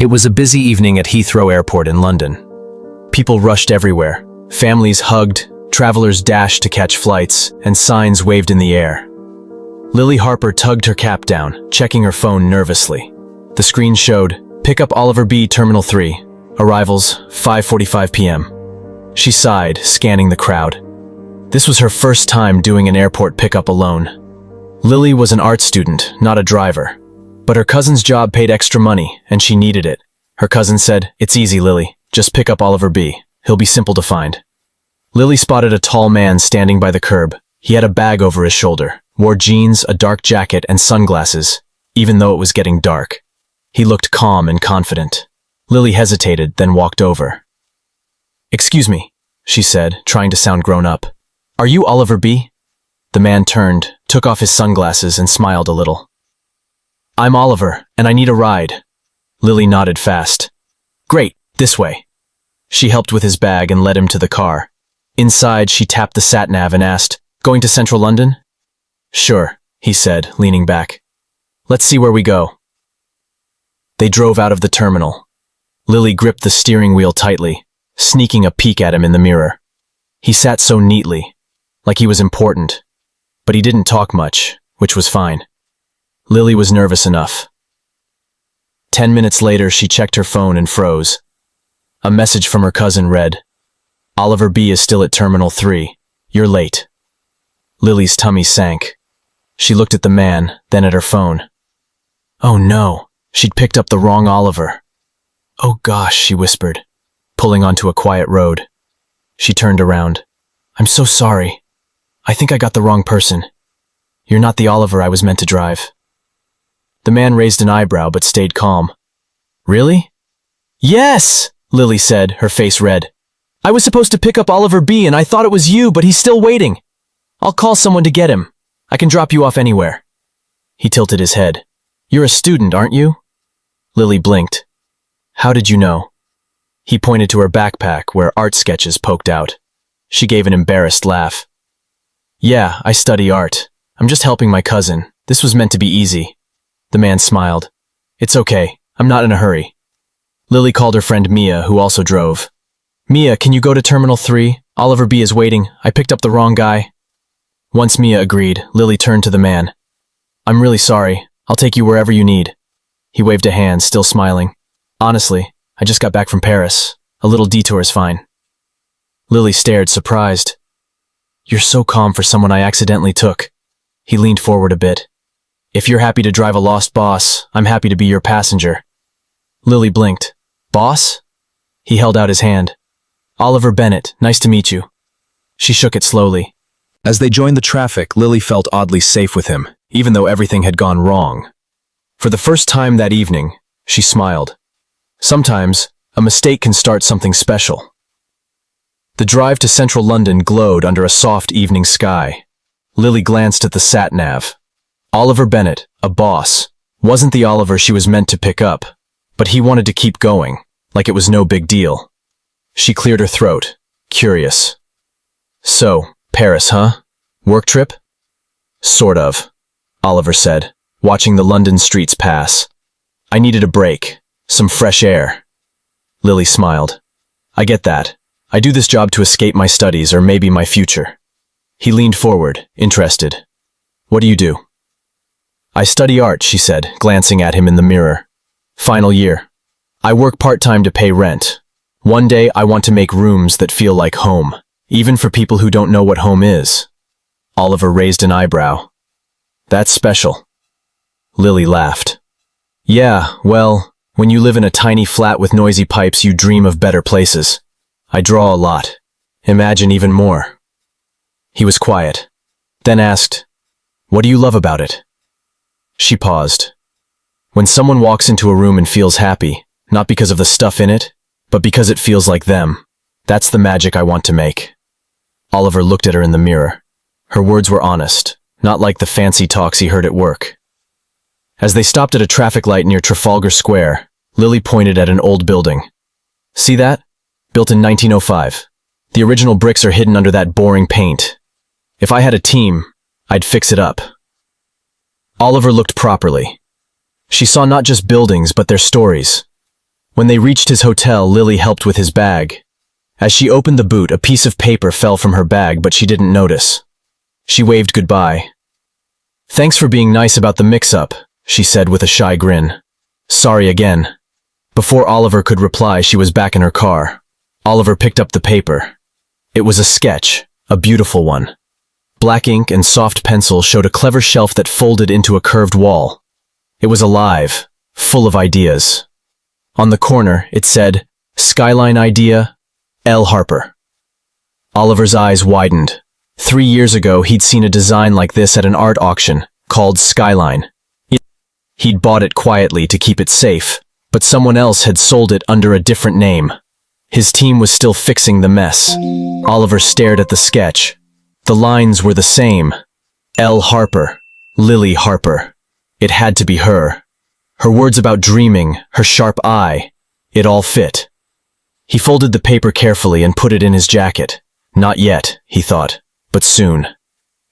It was a busy evening at Heathrow Airport in London. People rushed everywhere. Families hugged, travelers dashed to catch flights, and signs waved in the air. Lily Harper tugged her cap down, checking her phone nervously. The screen showed, "Pick up Oliver B. Terminal 3. Arrivals, 5:45 p.m. She sighed, scanning the crowd. This was her first time doing an airport pickup alone. Lily was an art student, not a driver. But her cousin's job paid extra money, and she needed it. Her cousin said, "It's easy, Lily. Just pick up Oliver B. He'll be simple to find." Lily spotted a tall man standing by the curb. He had a bag over his shoulder, wore jeans, a dark jacket, and sunglasses, even though it was getting dark. He looked calm and confident. Lily hesitated, then walked over. "Excuse me," she said, trying to sound grown up. "Are you Oliver B.?" The man turned, took off his sunglasses, and smiled a little. "I'm Oliver, and I need a ride." Lily nodded fast. "Great, this way." She helped with his bag and led him to the car. Inside, she tapped the sat-nav and asked, "Going to Central London?" "Sure," he said, leaning back. "Let's see where we go." They drove out of the terminal. Lily gripped the steering wheel tightly, sneaking a peek at him in the mirror. He sat so neatly, like he was important, but he didn't talk much, which was fine. Lily was nervous enough. 10 minutes later, she checked her phone and froze. A message from her cousin read, "Oliver B. is still at Terminal 3. You're late." Lily's tummy sank. She looked at the man, then at her phone. Oh no, she'd picked up the wrong Oliver. "Oh gosh," she whispered, pulling onto a quiet road. She turned around. "I'm so sorry. I think I got the wrong person. You're not the Oliver I was meant to drive." The man raised an eyebrow but stayed calm. "Really?" "Yes," Lily said, her face red. "I was supposed to pick up Oliver B. and I thought it was you, but he's still waiting. I'll call someone to get him. I can drop you off anywhere." He tilted his head. "You're a student, aren't you?" Lily blinked. "How did you know?" He pointed to her backpack where art sketches poked out. She gave an embarrassed laugh. "Yeah, I study art. I'm just helping my cousin. This was meant to be easy." The man smiled. "It's okay. I'm not in a hurry." Lily called her friend Mia, who also drove. "Mia, can you go to Terminal 3? Oliver B. is waiting. I picked up the wrong guy." Once Mia agreed, Lily turned to the man. "I'm really sorry. I'll take you wherever you need." He waved a hand, still smiling. "Honestly, I just got back from Paris. A little detour is fine." Lily stared, surprised. "You're so calm for someone I accidentally took." He leaned forward a bit. "If you're happy to drive a lost boss, I'm happy to be your passenger." Lily blinked. "Boss?" He held out his hand. "Oliver Bennett, nice to meet you." She shook it slowly. As they joined the traffic, Lily felt oddly safe with him, even though everything had gone wrong. For the first time that evening, she smiled. Sometimes, a mistake can start something special. The drive to central London glowed under a soft evening sky. Lily glanced at the sat-nav. Oliver Bennett, a boss, wasn't the Oliver she was meant to pick up, but he wanted to keep going, like it was no big deal. She cleared her throat, curious. "So, Paris, huh? Work trip?" "Sort of," Oliver said, watching the London streets pass. "I needed a break, some fresh air." Lily smiled. "I get that. I do this job to escape my studies or maybe my future." He leaned forward, interested. "What do you do?" "I study art," she said, glancing at him in the mirror. "Final year. I work part-time to pay rent. One day I want to make rooms that feel like home, even for people who don't know what home is." Oliver raised an eyebrow. "That's special." Lily laughed. "Yeah, well, when you live in a tiny flat with noisy pipes, you dream of better places. I draw a lot. Imagine even more." He was quiet, then asked, "What do you love about it?" She paused. "When someone walks into a room and feels happy, not because of the stuff in it, but because it feels like them, that's the magic I want to make." Oliver looked at her in the mirror. Her words were honest, not like the fancy talks he heard at work. As they stopped at a traffic light near Trafalgar Square, Lily pointed at an old building. "See that? Built in 1905. The original bricks are hidden under that boring paint. If I had a team, I'd fix it up." Oliver looked properly. She saw not just buildings, but their stories. When they reached his hotel, Lily helped with his bag. As she opened the boot, a piece of paper fell from her bag, but she didn't notice. She waved goodbye. "Thanks for being nice about the mix-up," she said with a shy grin. "Sorry again." Before Oliver could reply, she was back in her car. Oliver picked up the paper. It was a sketch, a beautiful one. Black ink and soft pencil showed a clever shelf that folded into a curved wall. It was alive, full of ideas. On the corner, it said, "Skyline Idea, L. Harper." Oliver's eyes widened. 3 years ago, he'd seen a design like this at an art auction, called Skyline. He'd bought it quietly to keep it safe, but someone else had sold it under a different name. His team was still fixing the mess. Oliver stared at the sketch. The lines were the same. L. Harper, Lily Harper. It had to be her. Her words about dreaming, her sharp eye, it all fit. He folded the paper carefully and put it in his jacket. Not yet, he thought, but soon.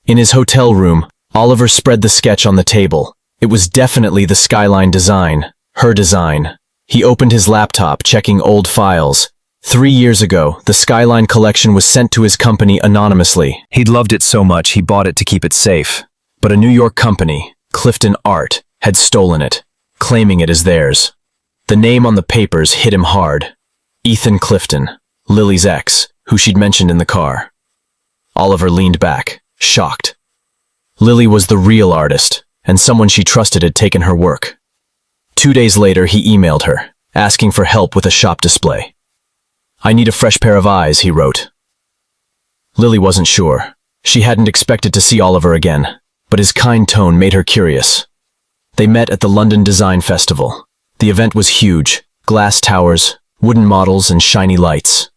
In his hotel room, Oliver spread the sketch on the table. It was definitely the Skyline design, her design. He opened his laptop, checking old files. 3 years ago, the Skyline collection was sent to his company anonymously. He'd loved it so much he bought it to keep it safe. But a New York company, Clifton Art, had stolen it, claiming it as theirs. The name on the papers hit him hard. Ethan Clifton, Lily's ex, who she'd mentioned in the car. Oliver leaned back, shocked. Lily was the real artist, and someone she trusted had taken her work. 2 days later, he emailed her, asking for help with a shop display. "I need a fresh pair of eyes," he wrote. Lily wasn't sure. She hadn't expected to see Oliver again, but his kind tone made her curious. They met at the London Design Festival. The event was huge, glass towers, wooden models, and shiny lights.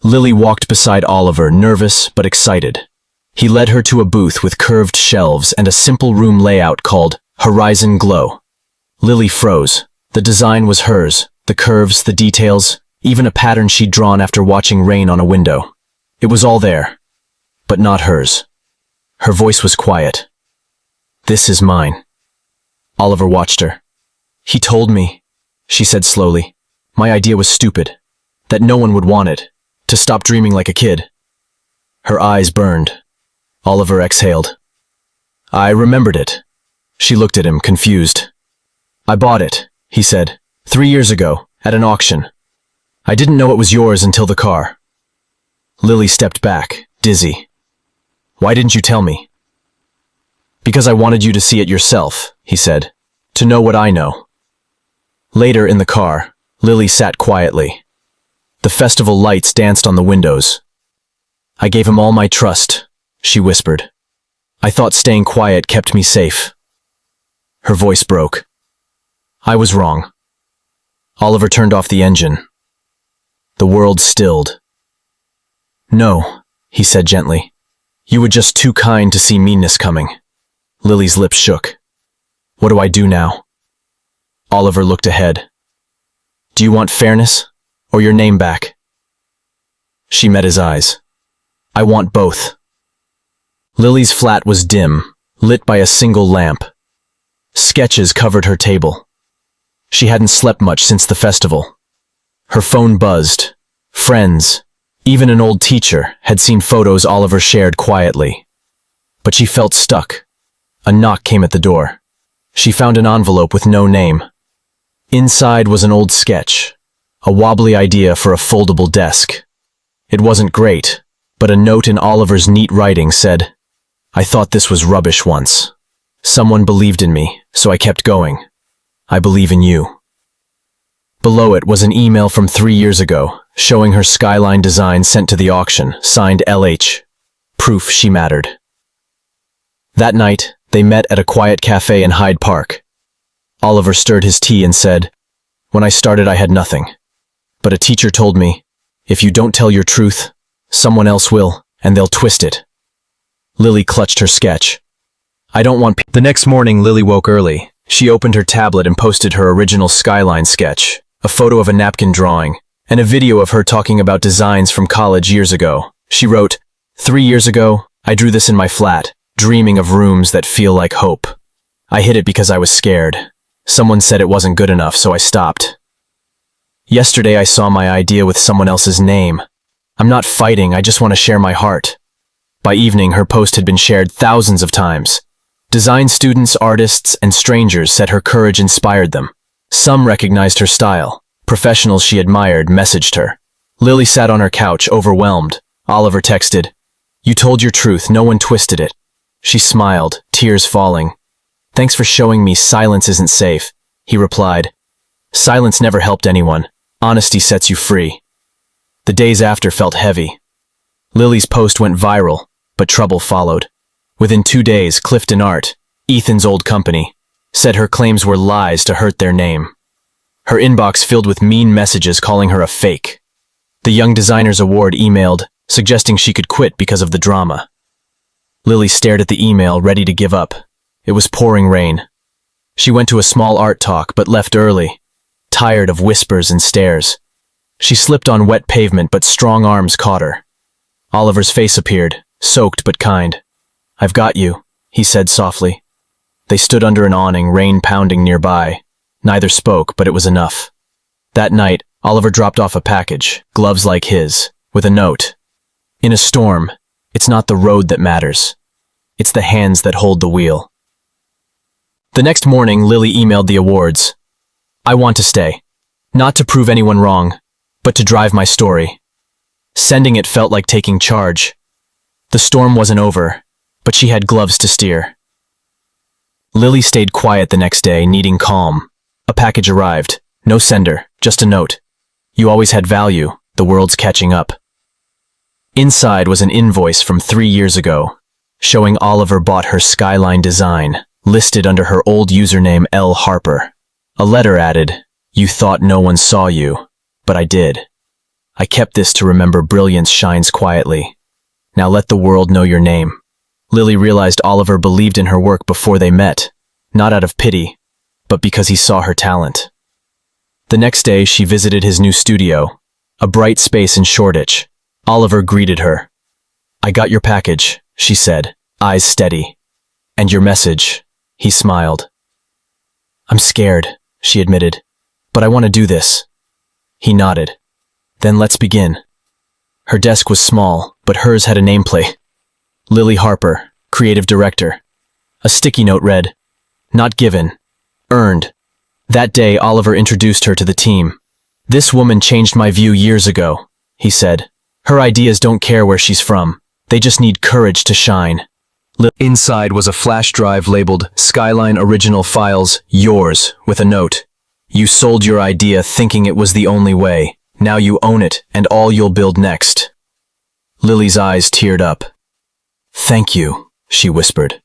Lily walked beside Oliver, nervous but excited. He led her to a booth with curved shelves and a simple room layout called Horizon Glow. Lily froze. The design was hers, the curves, the details, even a pattern she'd drawn after watching rain on a window. It was all there, but not hers. Her voice was quiet. "This is mine." Oliver watched her. "He told me," she said slowly, "my idea was stupid, that no one would want it, to stop dreaming like a kid." Her eyes burned. Oliver exhaled. "I remembered it." She looked at him, confused. "I bought it," he said, 3 years ago, at an auction. I didn't know it was yours until the car." Lily stepped back, dizzy. "Why didn't you tell me?" "Because I wanted you to see it yourself," he said, "to know what I know." Later in the car, Lily sat quietly. The festival lights danced on the windows. "I gave him all my trust," she whispered. "I thought staying quiet kept me safe." Her voice broke. "I was wrong." Oliver turned off the engine. The world stilled. "No," he said gently. "You were just too kind to see meanness coming." Lily's lips shook. "What do I do now?" Oliver looked ahead. "Do you want fairness, or your name back?" She met his eyes. "I want both." Lily's flat was dim, lit by a single lamp. Sketches covered her table. She hadn't slept much since the festival. Her phone buzzed. Friends, even an old teacher, had seen photos Oliver shared quietly. But she felt stuck. A knock came at the door. She found an envelope with no name. Inside was an old sketch, a wobbly idea for a foldable desk. It wasn't great, but a note in Oliver's neat writing said, "I thought this was rubbish once. Someone believed in me, so I kept going. I believe in you." Below it was an email from 3 years ago, showing her Skyline design sent to the auction, signed LH. Proof she mattered. That night, they met at a quiet cafe in Hyde Park. Oliver stirred his tea and said, "When I started, I had nothing. But a teacher told me, if you don't tell your truth, someone else will, and they'll twist it." Lily clutched her sketch. "I don't want The next morning, Lily woke early. She opened her tablet and posted her original Skyline sketch, a photo of a napkin drawing, and a video of her talking about designs from college years ago. She wrote, 3 years ago, I drew this in my flat, dreaming of rooms that feel like hope. I hid it because I was scared. Someone said it wasn't good enough, so I stopped. Yesterday I saw my idea with someone else's name. I'm not fighting, I just want to share my heart. By evening, her post had been shared thousands of times. Design students, artists, and strangers said her courage inspired them. Some recognized her style. Professionals she admired messaged her. Lily sat on her couch, overwhelmed. Oliver texted, "You told your truth, no one twisted it." She smiled, tears falling. "Thanks for showing me silence isn't safe," he replied. "Silence never helped anyone. Honesty sets you free." The days after felt heavy. Lily's post went viral, but trouble followed. Within 2 days, Clifton Art, Ethan's old company, said her claims were lies to hurt their name. Her inbox filled with mean messages calling her a fake. The Young Designers Award emailed, suggesting she could quit because of the drama. Lily stared at the email, ready to give up. It was pouring rain. She went to a small art talk, but left early, tired of whispers and stares. She slipped on wet pavement, but strong arms caught her. Oliver's face appeared, soaked but kind. "I've got you," he said softly. They stood under an awning, rain pounding nearby. Neither spoke, but it was enough. That night, Oliver dropped off a package, gloves like his, with a note. "In a storm, it's not the road that matters. It's the hands that hold the wheel." The next morning, Lily emailed the awards. "I want to stay. Not to prove anyone wrong, but to drive my story." Sending it felt like taking charge. The storm wasn't over, but she had gloves to steer. Lily stayed quiet the next day, needing calm. A package arrived. No sender, just a note. "You always had value. The world's catching up." Inside was an invoice from 3 years ago, showing Oliver bought her skyline design, listed under her old username L. Harper. A letter added, "You thought no one saw you, but I did. I kept this to remember brilliance shines quietly. Now let the world know your name." Lily realized Oliver believed in her work before they met, not out of pity, but because he saw her talent. The next day, she visited his new studio, a bright space in Shoreditch. Oliver greeted her. "I got your package," she said, eyes steady. "And your message," he smiled. "I'm scared," she admitted, "but I want to do this." He nodded. "Then let's begin." Her desk was small, but hers had a nameplate. Lily Harper, creative director. A sticky note read, "Not given, earned." That day, Oliver introduced her to the team. "This woman changed my view years ago," he said. "Her ideas don't care where she's from. They just need courage to shine." Inside was a flash drive labeled Skyline Original Files, yours, with a note. "You sold your idea thinking it was the only way. Now you own it and all you'll build next." Lily's eyes teared up. "Thank you," she whispered.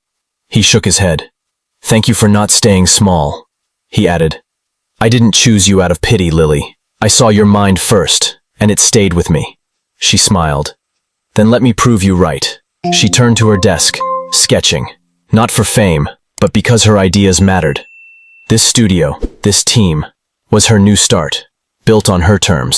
He shook his head. "Thank you for not staying small," he added. "I didn't choose you out of pity, Lily. I saw your mind first, and it stayed with me." She smiled. "Then let me prove you right." She turned to her desk, sketching, not for fame, but because her ideas mattered. This studio, this team, was her new start, built on her terms.